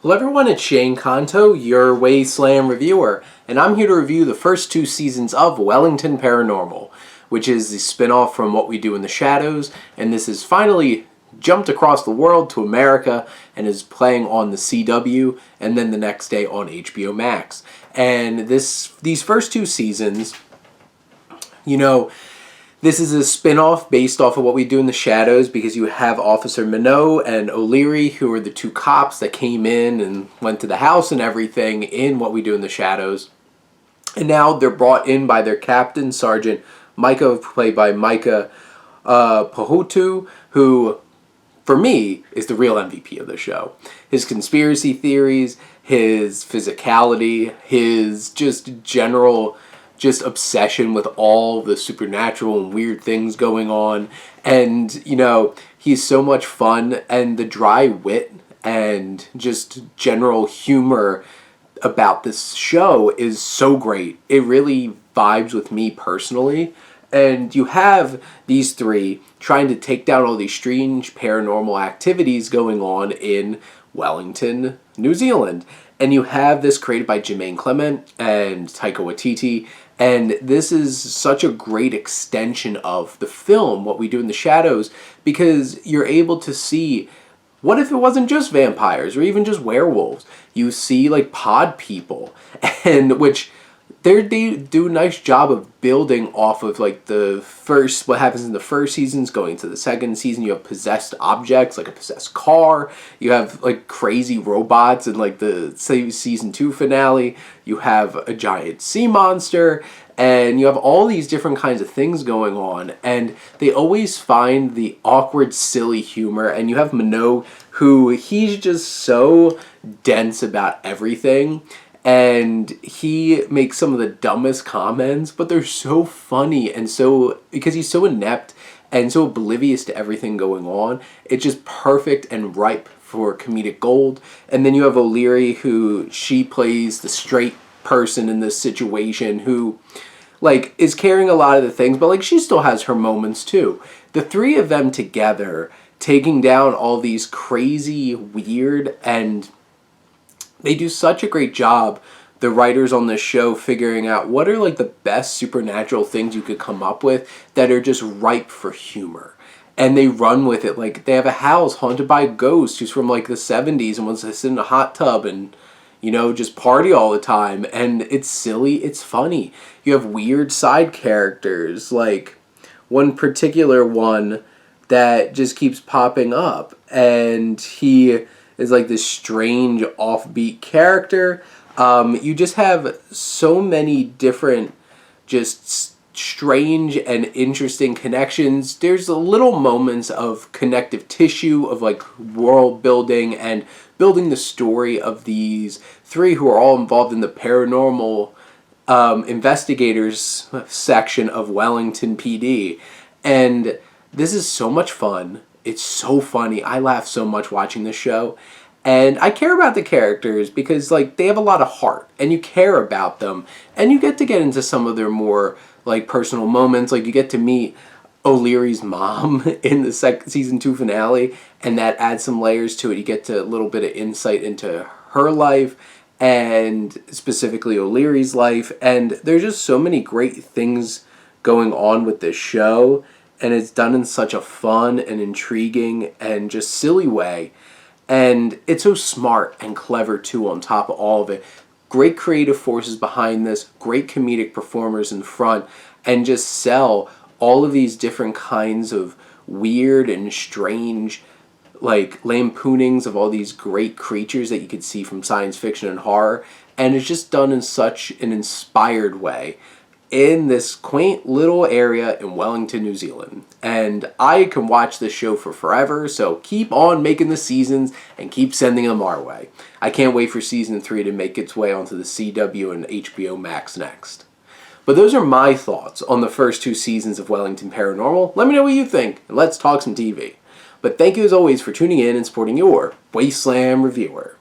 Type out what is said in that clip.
Hello everyone, it's Shane Kanto, your Wasteland reviewer, and I'm here to review the first two seasons of Wellington Paranormal, which is the spin-off from What We Do in the Shadows, and this has finally jumped across the world to America and is playing on the CW, and then the next day on HBO Max. And these first two seasons, this is a spin-off based off of What We Do in the Shadows because you have Officers Minogue and O'Leary, who are the two cops that came in and went to the house and everything in What We Do in the Shadows. And now they're brought in by their captain, Sergeant Maaka, played by Maaka Pohatu, who, for me, is the real MVP of the show. His conspiracy theories, his physicality, his just general obsession with all the supernatural and weird things going on. And, he's so much fun, and the dry wit and just general humor about this show is so great. It really vibes with me personally. And you have these three trying to take down all these strange paranormal activities going on in Wellington, New Zealand. And you have this created by Jemaine, Clement and Taika Waititi. And this is such a great extension of the film, What We Do in the Shadows, because you're able to see, what if it wasn't just vampires or even just werewolves? You see, pod people, and which they do a nice job of building off of, what happens in the first seasons going to the second season. You have possessed objects, like a possessed car. You have, crazy robots in, the season 2 finale. You have a giant sea monster. And you have all these different kinds of things going on. And they always find the awkward, silly humor. And you have Minogue, who he's just so dense about everything. And he makes some of the dumbest comments, but they're so funny, and because he's so inept and so oblivious to everything going on, it's just perfect and ripe for comedic gold. And then you have O'Leary, who she plays the straight person in this situation, who is carrying a lot of the things, but she still has her moments too. The three of them together taking down all these crazy, weird, and they do such a great job, the writers on this show, figuring out what are the best supernatural things you could come up with that are just ripe for humor. And they run with it. They have a house haunted by a ghost who's from the 70s and wants to sit in a hot tub and, just party all the time. And it's silly, it's funny. You have weird side characters, one particular one that just keeps popping up. And he is this strange offbeat character. You just have so many different just strange and interesting connections. There's little moments of connective tissue of world building and building the story of these three who are all involved in the paranormal investigators section of Wellington PD. And this is so much fun. It's so funny. I laugh so much watching this show. And I care about the characters because, they have a lot of heart. And you care about them. And you get to get into some of their more, personal moments. You get to meet O'Leary's mom in the season 2 finale. And that adds some layers to it. You get a little bit of insight into her life. And specifically O'Leary's life. And there's just so many great things going on with this show. And it's done in such a fun and intriguing and just silly way. And it's so smart and clever, too, on top of all of it. Great creative forces behind this, great comedic performers in front, and just sell all of these different kinds of weird and strange, lampoonings of all these great creatures that you could see from science fiction and horror. And it's just done in such an inspired way in this quaint little area in Wellington, New Zealand. And I can watch this show for forever, so keep on making the seasons and keep sending them our way. I can't wait for season 3 to make its way onto the CW and HBO Max next. But those are my thoughts on the first two seasons of Wellington Paranormal. Let me know what you think, and let's talk some TV. But thank you as always for tuning in and supporting your Wasteland reviewer.